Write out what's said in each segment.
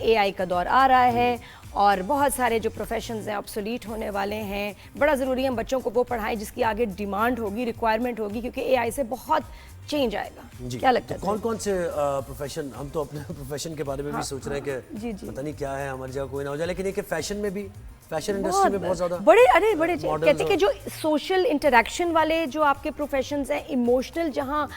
AI का दौर आ रहा है और बहुत सारे जो प्रोफेशंस हैं ऑब्सोलीट होने वाले हैं। बड़ा ज़रूरी है हम बच्चों को वो पढ़ाएं जिसकी आगे डिमांड होगी, रिक्वायरमेंट होगी, क्योंकि एआई से बहुत चेंज आएगा। क्या लगता है? कौन कौन से प्रोफेशन, हम तो अपने प्रोफेशन के बारे में भी सोच रहे हैं कि पता नहीं क्या है हमारी जगह कोई ना हो जाए, लेकिन एक फैशन में भी, फैशन इंडस्ट्री में बहुत ज्यादा बड़े कहते हैं कि जो सोशल इंटरेक्शन वाले जो आपके प्रोफेशंस हैं, इमोशनल जहाँ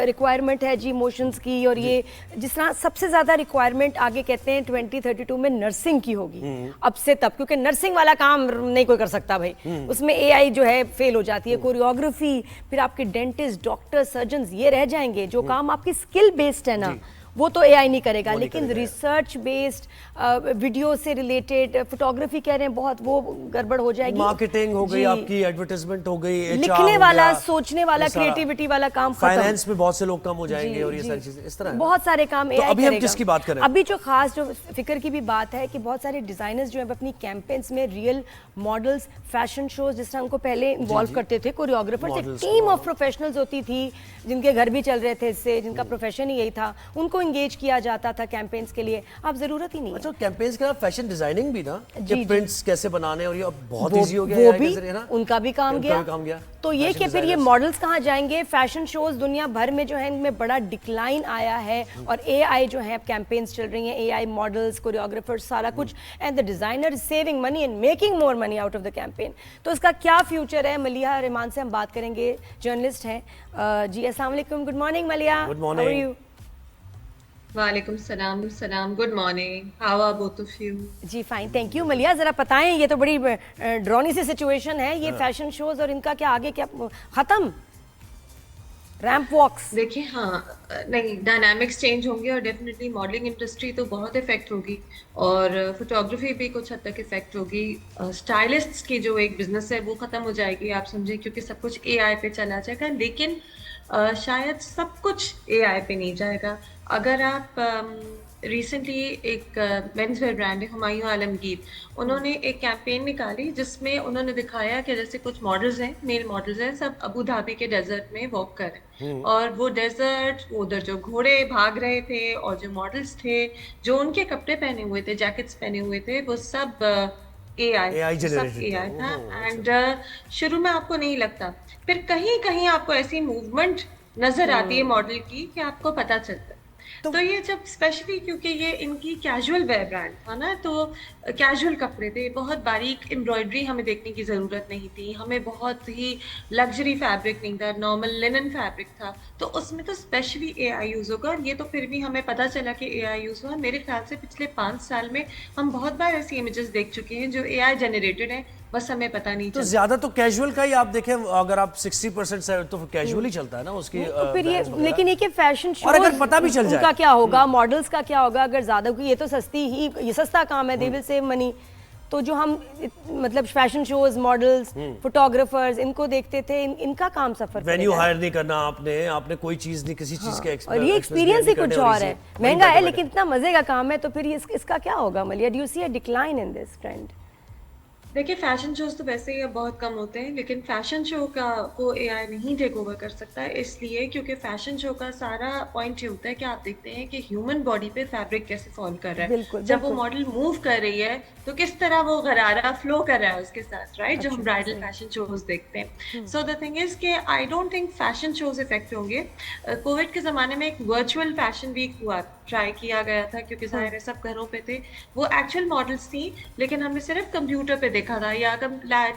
रिक्वायरमेंट है जी इमोशंस की, और ये जिस तरह सबसे ज़्यादा रिक्वायरमेंट आगे कहते हैं 2032 में नर्सिंग की होगी अब से तब, क्योंकि नर्सिंग वाला काम नहीं कोई कर सकता भाई, उसमें एआई जो है फेल हो जाती है। कोरियोग्राफी, फिर आपके डेंटिस्ट, डॉक्टर, सर्जन ये रह जाएंगे। जो काम आपकी स्किल बेस्ड है ना वो तो एआई नहीं करेगा, लेकिन रिसर्च बेस्ड, वीडियो से रिलेटेड, फोटोग्राफी कह रहे हैं बहुत, वो गड़बड़ हो जाएगी। मार्केटिंग हो गई आपकी, एडवर्टाइजमेंट हो गई, लिखने वाला, सोचने वाला, क्रिएटिविटी वाला काम, फाइनेंस में बहुत से लोग कम हो जाएंगे और ये सारी चीजें इस तरह बहुत सारे काम एआई करेगा। अभी हम किसकी बात करें? अभी जो खास जो फिक्र की भी बात है कि बहुत सारे डिजाइनर्स जो है अपनी कैंपेन्स में रियल मॉडल्स, फैशन शोज, जिस तरह उनको पहले इन्वॉल्व करते थे कोरियोग्राफर्स, एक टीम ऑफ प्रोफेशनल्स होती थी जिनके घर भी चल रहे थे इससे, जिनका प्रोफेशन ही यही था, उनको एंगेज किया जाता था कैंपेन्स के लिए। अब जरूरत ही नहीं है। अच्छा, कैंपेन्स के अलावा फैशन डिजाइनिंग भी ना, कि प्रिंट्स कैसे बनाने, और ये अब बहुत इजी हो गया वो है, भी ना? उनका भी काम गया। तो ये कि फिर ये मॉडल्स कहाँ जाएंगे? फैशन शोज दुनिया भर में जो है इनमें बड़ा डिक्लाइन आया है, और एआई जो है अब कैंपेन्स चल रही हैं, एआई मॉडल्स, कोरियोग्राफर्स, सारा कुछ, and the designer is saving money and making more money out of the campaign. तो इसका क्या फ्यूचर है? मलिहा रहमान से हम बात करेंगे, जर्नलिस्ट हैं। जी अस्सलाम वालेकुम, good morning Maliha, how are you? वालेकुम सलाम, सलाम, good morning, how are both of you? जी फाइन, थैंक यू। मलिहा जरा बताएं, ये तो बड़ी ड्रॉनी सी सिचुएशन है, ये फैशन शोज और इनका क्या आगे, क्या खत्म? रैंप वॉक्स देखिए, हाँ, नहीं, डायनामिक्स चेंज होंगे और डेफिनेटली मॉडलिंग इंडस्ट्री तो बहुत इफेक्ट होगी, और फोटोग्राफी भी कुछ हद तक इफेक्ट होगी। स्टाइलिस्ट्स की जो एक बिजनेस है वो खत्म हो जाएगी, आप समझे, क्योंकि सब कुछ एआई पे चला जाएगा। लेकिन शायद सब कुछ एआई पे नहीं जाएगा। अगर आप रिसेंटली एक मेंस वेयर ब्रांड है हुमायूं आलमगीर, उन्होंने एक कैंपेन निकाली जिसमें उन्होंने दिखाया कि जैसे कुछ मॉडल्स हैं, मेल मॉडल्स हैं, सब अबू धाबी के डेजर्ट में वॉक कर रहे हैं, और वो डेजर्ट, उधर जो घोड़े भाग रहे थे और जो मॉडल्स थे, जो उनके कपड़े पहने हुए थे, जैकेट्स पहने हुए थे, वो सब एआई था। एंड शुरू में आपको नहीं लगता, फिर कहीं कहीं आपको ऐसी मूवमेंट नजर आती है मॉडल की कि आपको पता चलता है। तो ये जब स्पेशली क्योंकि ये इनकी कैजुअल वेयर ब्रांड था ना, तो कैजुअल कपड़े थे, बहुत बारीक एम्ब्रॉयडरी हमें देखने की ज़रूरत नहीं थी, हमें बहुत ही लग्जरी फैब्रिक नहीं था, नॉर्मल लिनन फैब्रिक था, तो उसमें तो स्पेशली एआई यूज़ होगा। ये तो फिर भी हमें पता चला कि एआई यूज़ हुआ। मेरे ख्याल से पिछले 5 साल में हम बहुत बार ऐसी इमेजेस देख चुके हैं जो एआई जनरेटेड है, बस हमें पता नहीं तो ज्यादा तो कैजुअल का ही आप देखें, अगर आप 60% से तो कैजुअल ही चलता है ना उसकी, तो फिर ये, लेकिन ये कि फैशन शो, और अगर पता भी चल जाए उनका क्या होगा, मॉडल्स का क्या होगा अगर ज्यादा, क्योंकि ये तो ये सस्ता काम है, दे विल सेव मनी। तो जो हम मतलब फैशन शोज, मॉडल्स, फोटोग्राफर्स, इनको देखते थे, इनका काम सफर वेन्यू हायर नहीं करना, आपने कोई चीज नहीं, किसी चीज के और ये एक्सपीरियंस ही कुछ और है, महंगा है लेकिन इतना मजे का काम है। तो फिर इसका क्या होगा Maliha? Do you see a decline in this trend? देखिए, फैशन शोज तो वैसे ही अब बहुत कम होते हैं, लेकिन फैशन शो को एआई नहीं टेक ओवर कर सकता है, इसलिए क्योंकि फैशन शो का सारा पॉइंट ये होता है कि आप देखते हैं कि ह्यूमन बॉडी पे फैब्रिक कैसे फॉल कर रहा है, जब वो मॉडल मूव कर रही है तो किस तरह वो गरारा फ्लो कर रहा है उसके साथ, राइट? जो हम ब्राइडल फैशन शोज देखते हैं। सो द थिंग इज कि I don't think fashion shows effect होंगे। कोविड के जमाने में एक वर्चुअल फैशन वीक हुआ, ट्राई किया गया था, क्योंकि जाहिर है सब घरों पे थे, वो एक्चुअल मॉडल्स थी, लेकिन हमने सिर्फ कंप्यूटर पे देखा था या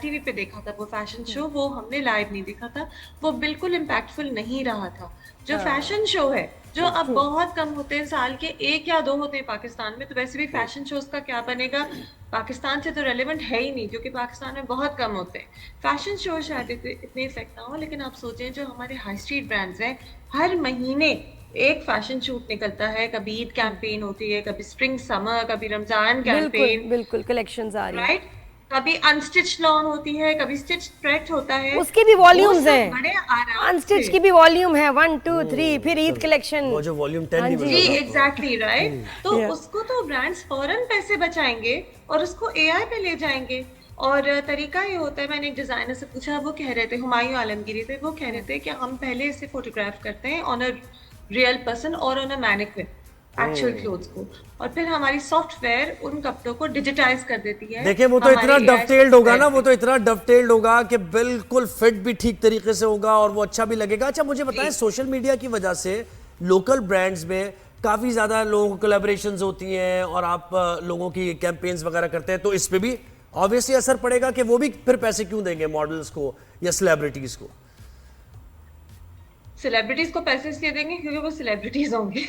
टीवी पे देखा था वो फैशन शो, वो हमने लाइव नहीं देखा था, वो बिल्कुल इम्पैक्टफुल नहीं रहा था। जो फैशन शो है, जो अब बहुत कम होते हैं, साल के 1 या 2 होते हैं पाकिस्तान में, तो वैसे भी फैशन शोज का क्या बनेगा, पाकिस्तान से तो रेलेवेंट है ही नहीं, क्योंकि पाकिस्तान में बहुत कम होते हैं फैशन शो। शायद इतने इफेक्ट ना हो, लेकिन आप सोचें जो हमारे हाई स्ट्रीट ब्रांड्स हैं, हर महीने एक फैशन शूट निकलता है, कभी ईद कैंपेन होती है, कभी स्प्रिंग समर, कभी रमजान कैंपेन, बिल्कुल कलेक्शंस आ रही है, राइट? कभी अनस्टिच लॉन होती है, कभी स्टिच ट्रैक होता है, उसके भी वॉल्यूम्स हैं, बड़े आराम अनस्टिच की भी वॉल्यूम है, 1 2 3, फिर ईद कलेक्शन, वो जो वॉल्यूम 10 नहीं जी एग्जैक्टली राइट। तो उसको तो ब्रांड्स फौरन पैसे बचाएंगे और उसको एआई पे ले जाएंगे। और तरीका ये होता है, मैंने एक डिजाइनर से पूछा, वो कह रहे थे, हुमायूं आलमगीरी थे, वो कह रहे थे कि हम पहले इसे फोटोग्राफ करते हैं ऑन अ रियल पर्सन और on a mannequin, actual clothes को, और फिर हमारी सॉफ्टवेयर उन कपड़ों को डिजिटाइज कर देती है। देखिए वो तो इतना डवटेल्ड होगा ना, वो तो इतना डवटेल्ड होगा कि बिल्कुल फिट भी ठीक तरीके से होगा और वो अच्छा भी लगेगा। अच्छा मुझे बताएं, सोशल मीडिया की वजह से लोकल ब्रांड्स में काफी ज्यादा लोगों को कोलैबोरेशंस होती हैं और आप लोगों की कैंपेन्स वगैरह करते हैं, तो इस पे भी ऑब्वियसली असर पड़ेगा कि वो भी फिर पैसे क्यों देंगे मॉडल्स को या सेलिब्रिटीज को? सेलिब्रिटीज को पैसे इसलिए देंगे क्योंकि वो सेलिब्रिटीज होंगे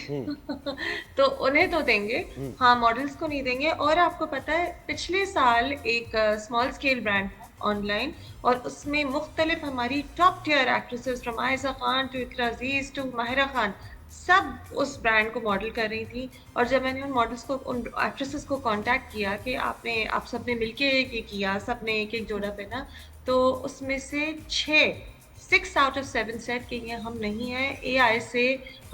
तो उन्हें तो देंगे, हाँ मॉडल्स को नहीं देंगे। और आपको पता है पिछले साल एक स्मॉल स्केल ब्रांड ऑनलाइन, और उसमें मुख्तलिफ हमारी top tier actresses from Ayesha Khan to Iqra Aziz to Mahira Khan सब उस ब्रांड को मॉडल कर रही थी। और जब मैंने उन मॉडल्स को, उन एक्ट्रेसेस को कांटेक्ट किया कि आप सबने मिलके ये किया, सबने एक एक जोड़ा पहना, तो उसमें से 6 आउट ऑफ 7 सेट कि ये हम नहीं है, AI से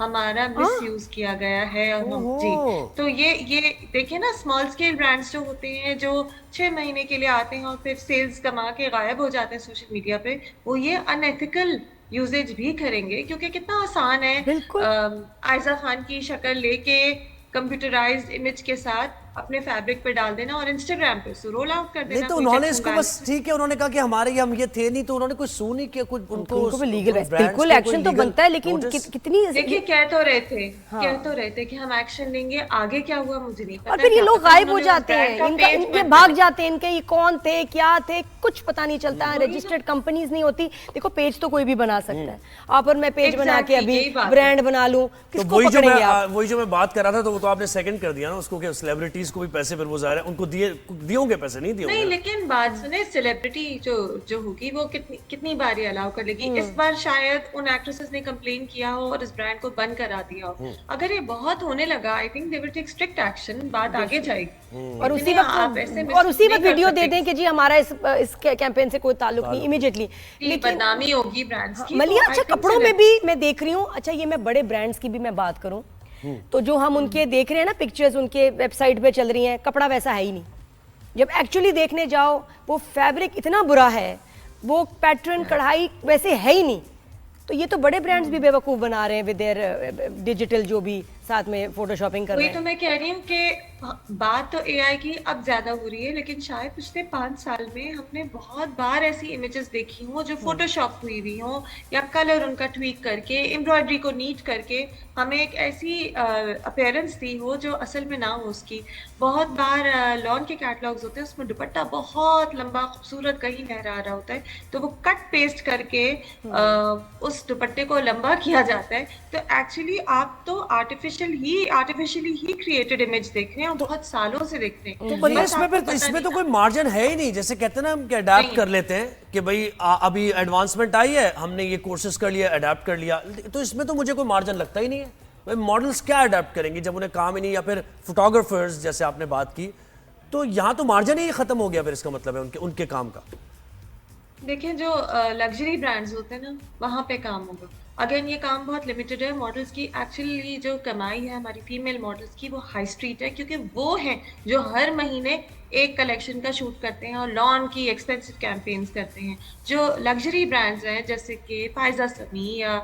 हमारा मिसयूज किया गया है। और हम जी, तो ये देखिए ना, स्मॉल स्केल ब्रांड्स जो होते हैं जो 6 महीने के लिए आते हैं और फिर सेल्स कमा के गायब हो जाते हैं सोशल मीडिया पे, वो ये अनएथिकल यूजेज भी करेंगे। क्योंकि कितना आसान है आयशा खान की शक्ल लेके कंप्यूटराइज्ड इमेज के साथ अपने फैब्रिक पे डाल देना और इंस्टाग्राम पे रोल आउट कर देना। नहीं तो उन्होंने इसको बस ठीक है, उन्होंने कहा कि हमारे हम ये थे नहीं, तो उन्होंने कोई सू नहीं किया, कुछ उनको लीगल बिल्कुल एक्शन तो बनता है, लेकिन कितनी देखिए कह तो रहे थे कि हम एक्शन लेंगे, आगे क्या हुआ मुझे नहीं पता। और फिर ये लोग गायब हो जाते हैं, इनके भाग जाते हैं, इनके ये कौन थे क्या थे कुछ पता नहीं चलता है। रजिस्टर्ड कंपनीज नहीं होती। देखो पेज तो कोई भी बना सकता है, आप और मैं पेज बना के अभी ब्रांड बना लूं, किसको पकड़ेंगे आप? वही जो मैं बात कर रहा था, तो वो तो आपने सेकंड कर दिया ना उसको कि सेलिब्रिटीज को भी पैसे, फिर वो जाहिर है उनको दिए होंगे पैसे, नहीं दिए नहीं, लेकिन बात सुने, सेलिब्रिटी जो होगी वो कितनी बार अलाउ कर लेगी। इस बार शायद उन एक्ट्रेसेस ने कंप्लेन किया हो और इस ब्रांड को बंद करा दिया हो। अगर ये बहुत होने लगा, I think they will take strict action, बात आगे जाएगी। और उसी वक्त वीडियो दे दें कि जी हमारा इस कैंपेन से कोई ताल्लुक नहीं, इमीडिएटली बदनामी होगी ब्रांड्स की। मलिया, अच्छा कपड़ों में भी मैं देख रही हूँ, अच्छा ये मैं बड़े ब्रांड्स की भी मैं बात करूँ तो जो हम उनके देख रहे हैं ना पिक्चर्स, उनके वेबसाइट पे चल रही हैं, कपड़ा वैसा है ही नहीं। जब एक्चुअली देखने जाओ वो फैब्रिक इतना बुरा है, वो पैटर्न कढ़ाई वैसे है ही नहीं। तो ये तो बड़े ब्रांड्स भी बेवकूफ़ बना रहे हैं विद देयर डिजिटल जो भी साथ में फोटोशॉपिंग कर रहे हैं। वही तो मैं कह रही हूँ कि बात तो AI की अब ज्यादा हो रही है, लेकिन शायद पिछले 5 साल में हमने बहुत बार ऐसी इमेजेस देखी हों जो फोटोशॉप हुई हों या कलर उनका ट्वीक करके, एम्ब्रॉयडरी को नीट करके हमें एक ऐसी अपीयरेंस दी हो जो असल में ना हो उसकी। बहुत बार लॉन के कैटलॉग्स होते हैं, उसमें दुपट्टा बहुत लंबा खूबसूरत कहीं लहरा रहा होता है, तो वो कट पेस्ट करके उस दुपट्टे को लंबा किया जाता है। तो एक्चुअली आप तो आर्टिफिशियली ही क्रिएटेड इमेज देख रहे हैं और बहुत सालों से देख रहे हैं। तो इसमें तो कोई मार्जिन है ही नहीं। जैसे कहते हैं ना, हम क्या अडेप्ट कर लेते हैं कि भाई अभी एडवांसमेंट आई है, हमने ये कोर्सेज कर लिया, अडेप्ट कर लिया, तो इसमें तो मुझे कोई मार्जिन लगता ही नहीं है। भाई मॉडल्स क्या अडेप्ट करेंगे जब उन्हें काम ही नहीं, या फिर फोटोग्राफर्स जैसे आपने बात की, तो यहाँ तो मार्जिन ही खत्म हो गया। फिर इसका मतलब है उनके काम का। देखिए जो लग्जरी ब्रांड्स होते हैं ना, वहाँ पे काम होगा। अगेन ये काम बहुत लिमिटेड है मॉडल्स की। एक्चुअली जो कमाई है हमारी फीमेल मॉडल्स की वो हाई स्ट्रीट है, क्योंकि वो हैं जो हर महीने एक कलेक्शन का शूट करते हैं और लॉन की एक्सपेंसिव कैंपेन्स करते हैं। जो लग्जरी ब्रांड्स हैं जैसे कि फायजा समी या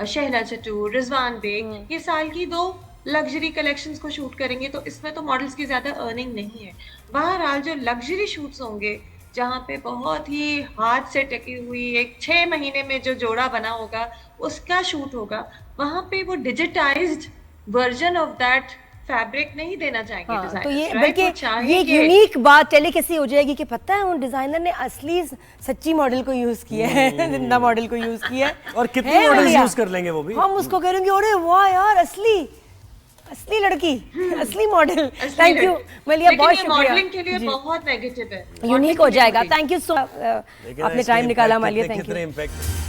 शहला चटूर, रिजवान बेग, ये साल की 2 लग्जरी कलेक्शंस को शूट करेंगे, तो इसमें तो मॉडल्स की ज़्यादा अर्निंग नहीं है। बहरहाल जो लग्जरी शूट्स होंगे जहाँ पे बहुत ही हाथ से टकी हुई एक 6 महीने में जो जोड़ा बना होगा उसका शूट होगा, वहाँ पे वो digitised version of that fabric नहीं देना चाहेंगे। हाँ, तो ये बल्कि ये यूनिक बात टेलीकेसी हो जाएगी कि पता है उन डिजाइनर ने असली सच्ची मॉडल को यूज किया है, जिंदा मॉडल को यूज किया है। और कितने मॉडल्स यूज कर लेंगे वो भी, हम उसको करेंगे अरे वाह यार असली लड़की, असली मॉडल। थैंक यू मलिया, बहुत शुक्रिया। मॉडलिंग के लिए बहुत नेगेटिव है, यूनिक हो जाएगा। थैंक यू सो मच, आपने टाइम निकाला मलिया, थैंक यू।